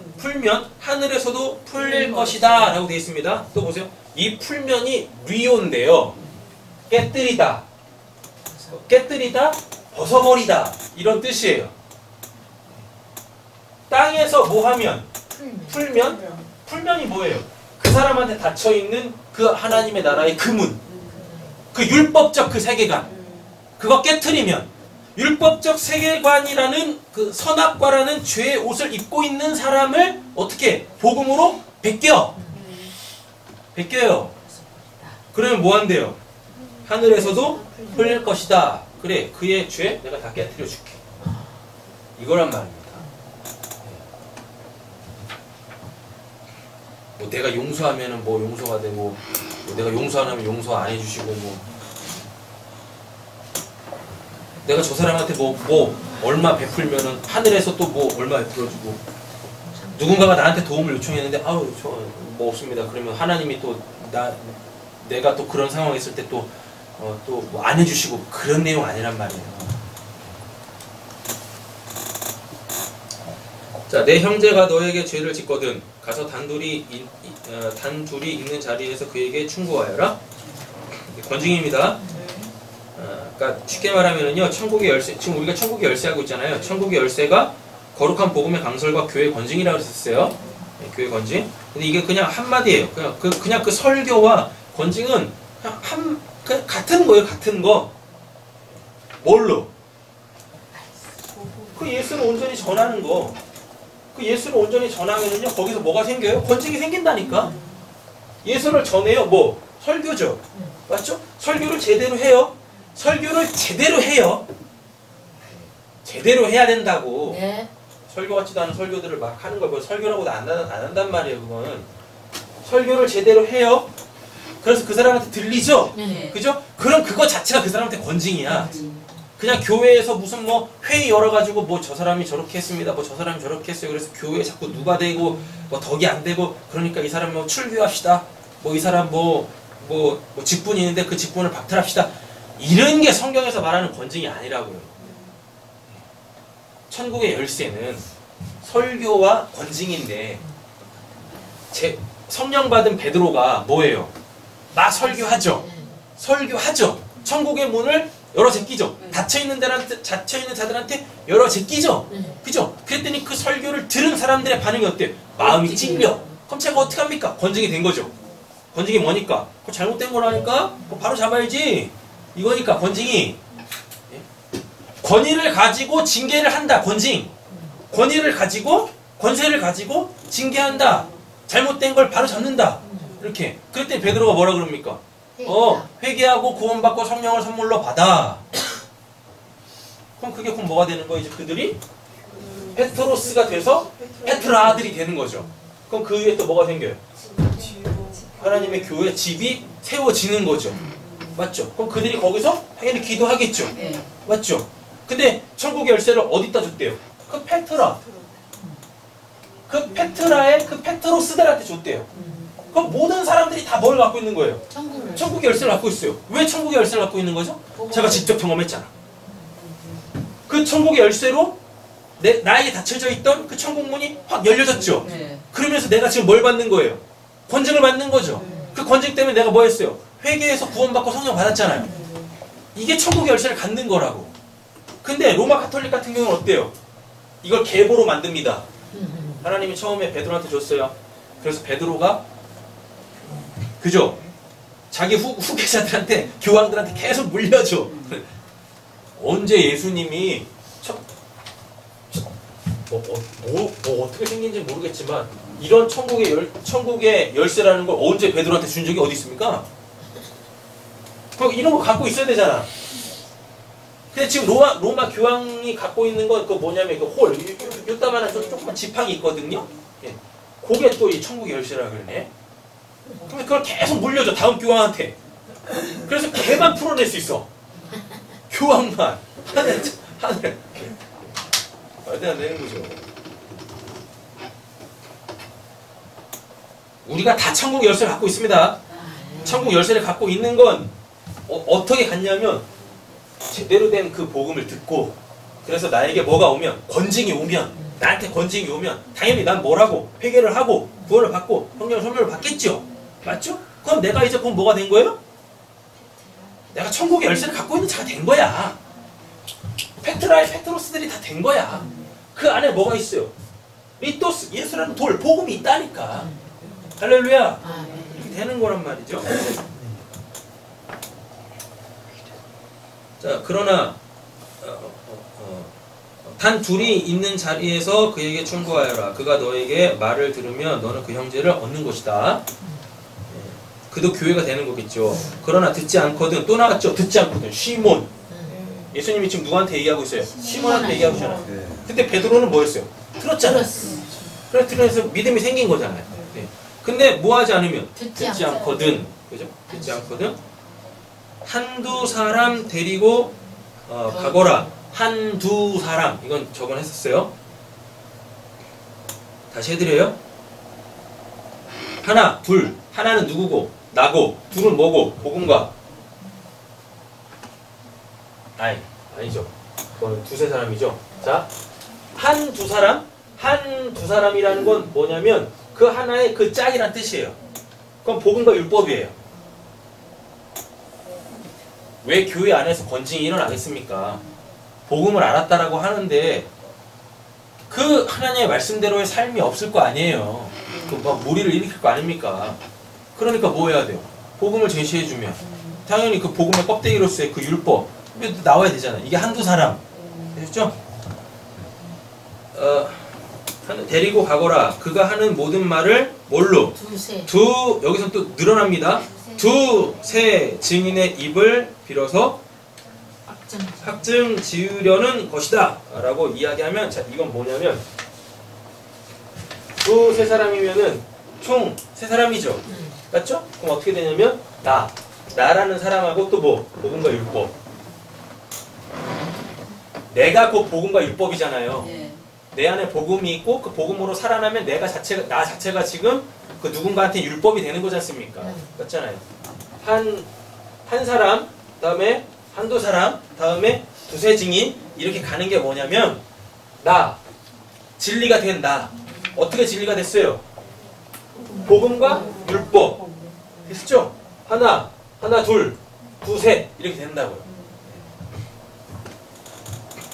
하늘에서도 풀릴 것이다 라고 되어 있습니다. 또 보세요. 이 풀면이 리온데요. 깨뜨리다, 벗어버리다 이런 뜻이에요. 땅에서 뭐하면 풀면이 뭐예요? 그 사람한테 닫혀있는 그 하나님의 나라의 그 문, 그 율법적 그 세계관, 그거 깨트리면 율법적 세계관이라는 그 선악과라는 죄의 옷을 입고 있는 사람을 어떻게 복음으로 벗겨요. 그러면 뭐 한대요? 하늘에서도 흘릴 것이다. 그래, 그의 죄 내가 다 깨트려 줄게. 이거란 말입니다. 뭐 내가 용서하면은 뭐 용서가 되고, 뭐 내가 용서 안 하면 용서 안 해주시고, 뭐 내가 저 사람한테 뭐 얼마 베풀면은 하늘에서 또 뭐 얼마 베풀어주고, 누군가가 나한테 도움을 요청했는데 아우 저 뭐 없습니다. 그러면 하나님이 또 내가 또 그런 상황에 있을 때 또 뭐 안 해주시고, 그런 내용 아니란 말이에요. 자, 내 형제가 너에게 죄를 짓거든 가서 단둘이 있는 자리에서 그에게 충고하여라. 권징입니다. 그러니까 쉽게 말하면은요, 천국의 열쇠, 지금 우리가 천국의 열쇠 하고 있잖아요. 천국의 열쇠가 거룩한 복음의 강설과 교회 권징이라고 했었어요. 네, 교회 권징. 근데 이게 그냥 한마디예요. 그냥 그 설교와 권징은 그냥 같은 거예요. 같은 거. 뭘로? 그 예수를 온전히 전하는 거. 그 예수를 온전히 전하면은요, 거기서 뭐가 생겨요? 권징이 생긴다니까. 예수를 전해요. 뭐? 설교죠. 맞죠? 설교를 제대로 해요. 설교를 제대로 해요. 제대로 해야 된다고. 네. 설교 같지도 않은 설교들을 막 하는 걸 설교라고도 안 한단 말이에요. 그거는 설교를 제대로 해요. 그래서 그 사람한테 들리죠. 네. 그죠? 그럼 그거 자체가 그 사람한테 권징이야. 그냥 교회에서 무슨 뭐 회의 열어가지고 뭐 저 사람이 저렇게 했습니다. 뭐 저 사람이 저렇게 했어요. 그래서 교회에 자꾸 누가 되고 뭐 덕이 안 되고, 그러니까 이 사람 뭐 출교합시다. 뭐 이 사람 뭐 직분이 있는데 그 직분을 박탈합시다. 이런 게 성경에서 말하는 권징이 아니라고요. 천국의 열쇠는 설교와 권징인데, 성령 받은 베드로가 뭐예요? 막 설교하죠. 천국의 문을 열어 제끼죠. 닫혀있는 자들한테 열어 제끼죠. 그죠? 그랬더니 그 설교를 들은 사람들의 반응이 어때요? 마음이 찔려. 그럼 제가 어떻게 합니까? 권징이 된 거죠. 권징이 뭐니까? 그거 잘못된 거라니까? 그거 바로 잡아야지. 이거니까 권징이. 권위를 가지고 징계를 한다. 권징. 권위를 가지고, 권세를 가지고 징계한다. 잘못된 걸 바로 잡는다. 이렇게. 그랬더니 베드로가 뭐라 그럽니까? 회개하고 구원받고 성령을 선물로 받아. 그럼 뭐가 되는 거예요? 이제 그들이 페트로스가 돼서 페트라들이 되는 거죠. 그럼 그 위에 또 뭐가 생겨요? 하나님의 교회 집이 세워지는 거죠. 맞죠? 그럼 그들이 거기서 당연히 기도하겠죠. 맞죠? 근데 천국의 열쇠를 어디다 줬대요? 그 페트라. 그 페트라의 그 페트로스들한테 줬대요. 그럼 모든 사람들이 다 뭘 갖고 있는 거예요? 천국의 열쇠를 갖고 있어요. 왜 천국의 열쇠를 갖고 있는 거죠? 제가 직접 경험했잖아. 그 천국의 열쇠로 나에게 닫혀져 있던 그 천국 문이 확 열려졌죠. 그러면서 내가 지금 뭘 받는 거예요? 권징을 받는 거죠. 그 권징 때문에 내가 뭐 했어요? 회개해서 구원받고 성령 받았잖아요. 이게 천국의 열쇠를 갖는 거라고. 근데 로마 가톨릭 같은 경우는 어때요? 이걸 계보로 만듭니다. 하나님이 처음에 베드로한테 줬어요. 그래서 베드로가, 그죠? 자기 후계자들한테, 교황들한테 계속 물려줘. 언제 예수님이 뭐 어떻게 생긴지 모르겠지만 이런 천국의 열쇠라는 걸 언제 베드로한테 준 적이 어디 있습니까? 그럼 이런 거 갖고 있어야 되잖아. 근데 지금 로마 교황이 갖고 있는 건 그 뭐냐면 그 홀, 요따만한 조그만 지팡이 있거든요. 예. 그게 또 이 천국 열쇠라 그러네. 그럼 그걸 계속 물려줘 다음 교황한테. 그래서 걔만 풀어낼 수 있어. 교황만 하늘 말도 안 되는 거죠. 우리가 다 천국 열쇠를 갖고 있습니다. 천국 열쇠를 갖고 있는 건 어떻게 갔냐면 제대로 된 그 복음을 듣고 그래서 나에게 뭐가 오면 권징이 오면 나한테 권징이 오면 당연히 난 뭘 하고 회개를 하고 구원을 받고 성령 선물을 받겠죠. 맞죠? 그럼 내가 이제 그럼 뭐가 된 거예요? 내가 천국의 열쇠를 갖고 있는 자가 된 거야. 페트라의 페트로스들이 다 된 거야. 그 안에 뭐가 있어요? 리토스, 예수라는 돌, 복음이 있다니까. 할렐루야. 이렇게 되는 거란 말이죠. 자, 그러나 단 둘이 있는 자리에서 그에게 충고하여라. 그가 너에게 말을 들으면 너는 그 형제를 얻는 것이다. 그도 교회가 되는 거겠죠. 그러나 듣지 않거든. 또 나왔죠. 듣지 않거든. 시몬. 예수님이 지금 누구한테 얘기하고 있어요? 시몬한테 얘기하고 있잖아요. 네. 근데 베드로는 뭐였어요? 들었잖아요. 그래서 들어서 믿음이 생긴 거잖아요. 네. 근데 뭐 하지 않으면? 듣지 않거든. 그죠? 듣지 않거든. 한두 사람 데리고 가거라. 한두 사람. 이건 저번 했었어요. 다시 해드려요. 하나, 둘. 하나는 누구고? 나고. 둘은 뭐고? 복음과. 아니죠. 그건 두세 사람이죠. 자, 한두 사람. 한두 사람이라는 건 뭐냐면 그 하나의 그 짝이란 뜻이에요. 그건 복음과 율법이에요. 왜 교회 안에서 권징이 일어나겠습니까? 복음을 알았다라고 하는데 그 하나님의 말씀대로의 삶이 없을 거 아니에요. 그 막 무리를 일으킬 거 아닙니까? 그러니까 뭐 해야 돼요? 복음을 제시해주면 당연히 그 복음의 껍데기로서의 그 율법 나와야 되잖아요. 이게 한두 사람 되셨죠? 데리고 가거라. 그가 하는 모든 말을 뭘로? 여기서 또 늘어납니다. 두세 증인의 입을 빌어서 확증 지으려는 것이다 라고 이야기하면, 자, 이건 뭐냐면 두세 사람이면은 총 세 사람이죠. 맞죠? 그럼 어떻게 되냐면 나라는 사람하고 또 뭐? 복음과 율법. 내가 곧 복음과 율법이잖아요. 내 안에 복음이 있고 그 복음으로 살아나면 나 자체가 지금 그 누군가한테 율법이 되는 거지 않습니까? 맞잖아요. 한 사람, 다음에 한두 사람, 다음에 두세 증인, 이렇게 가는 게 뭐냐면 진리가 된 나. 어떻게 진리가 됐어요? 복음과 율법. 됐죠? 하나, 둘, 두세 이렇게 된다고요.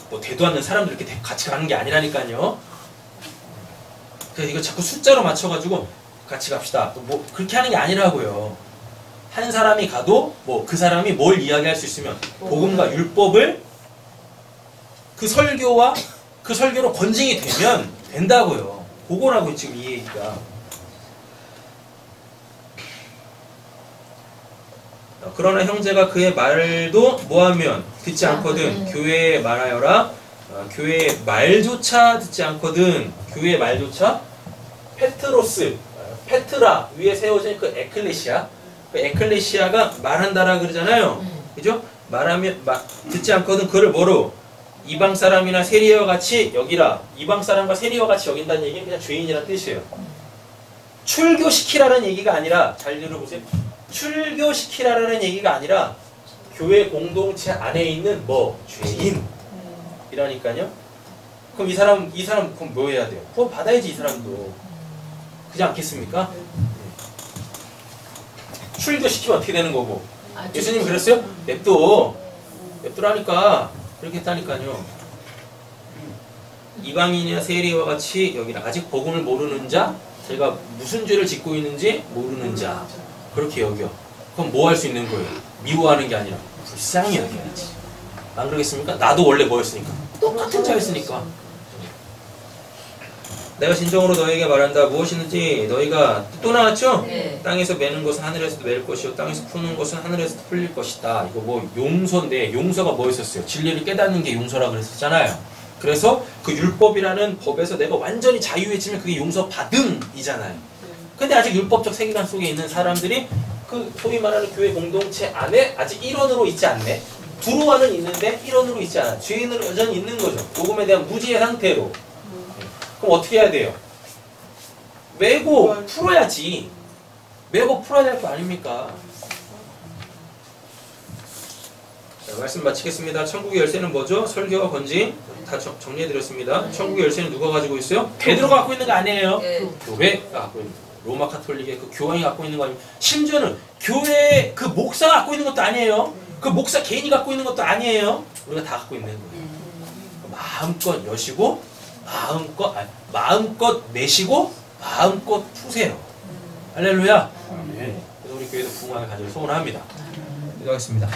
뭐 되도 않는 사람들 이렇게 같이 가는 게 아니라니까요. 그래서 이거 자꾸 숫자로 맞춰가지고 같이 갑시다. 뭐 그렇게 하는 게 아니라고요. 한 사람이 가도 뭐 그 사람이 뭘 이야기할 수 있으면 복음과 율법을 그 설교로 권징이 되면 된다고요. 그거라고 지금 이 얘기가. 그러나 형제가 그의 말도 뭐하면 듣지 않거든. 교회에 말하여라. 교회의 말조차 듣지 않거든. 교회의 말조차. 페트로스, 페트라 위에 세워진 그 에클레시아. 그 에클레시아가 말한다라 그러잖아요. 그죠? 듣지 않거든. 그를 뭐로? 이방 사람이나 세리와 같이 여기라. 이방 사람과 세리와 같이 여긴다는 얘기는 그냥 죄인이라는 뜻이에요. 출교시키라는 얘기가 아니라, 잘 들어보세요. 출교시키라는 얘기가 아니라 교회 공동체 안에 있는 죄인이라니까요. 그럼 이 사람 그럼 뭐 해야 돼요? 그럼 받아야지 이 사람도. 그렇지 않겠습니까? 출교시키면 어떻게 되는 거고? 예수님이 그랬어요? 냅두라니까 그렇게 했다니까요. 이방인이나 세리와 같이 여기라. 아직 복음을 모르는 자, 제가 무슨 죄를 짓고 있는지 모르는 자, 그렇게 여겨. 그럼 뭐 할 수 있는 거예요? 미워하는 게 아니라 불쌍히 여겨야지. 안 그러겠습니까? 나도 원래 뭐였으니까? 똑같은 자였으니까. 내가 진정으로 너희에게 말한다. 무엇이든지 너희가 또 나왔죠? 네. 땅에서 매는 것은 하늘에서도 매일 것이요 땅에서 푸는 것은 하늘에서도 풀릴 것이다. 이거 뭐 용서인데 용서가 뭐였었어요? 진리를 깨닫는 게 용서라 그랬었잖아요. 그래서 그 율법이라는 법에서 내가 완전히 자유해지면 그게 용서받음이잖아요. 근데 아직 율법적 세계관 속에 있는 사람들이 그 소위 말하는 교회 공동체 안에 아직 일원으로 있지 않네. 두루와는 있는데 일원으로 있지 않아. 죄인으로 여전히 있는 거죠. 복음에 대한 무지의 상태로. 그럼 어떻게 해야 돼요? 매고 풀어야지. 매고 풀어야 될 거 아닙니까? 자, 말씀 마치겠습니다. 천국의 열쇠는 뭐죠? 설교와 건진 다 정리해드렸습니다. 천국의 열쇠는 누가 가지고 있어요? 베드로가 갖고 있는 거 아니에요. 네. 교회가 갖고 있는 거. 로마 카톨릭의 그 교황이 갖고 있는 거 아니에요. 심지어는 교회 그 목사가 갖고 있는 것도 아니에요. 그 목사 개인이 갖고 있는 것도 아니에요. 우리가 다 갖고 있는 거예요. 마음껏 여시고 마음껏 내시고 마음껏 푸세요. 할렐루야. 네. 그래서 우리 교회도 부흥왕을 가지고 소원합니다. 기도하겠습니다.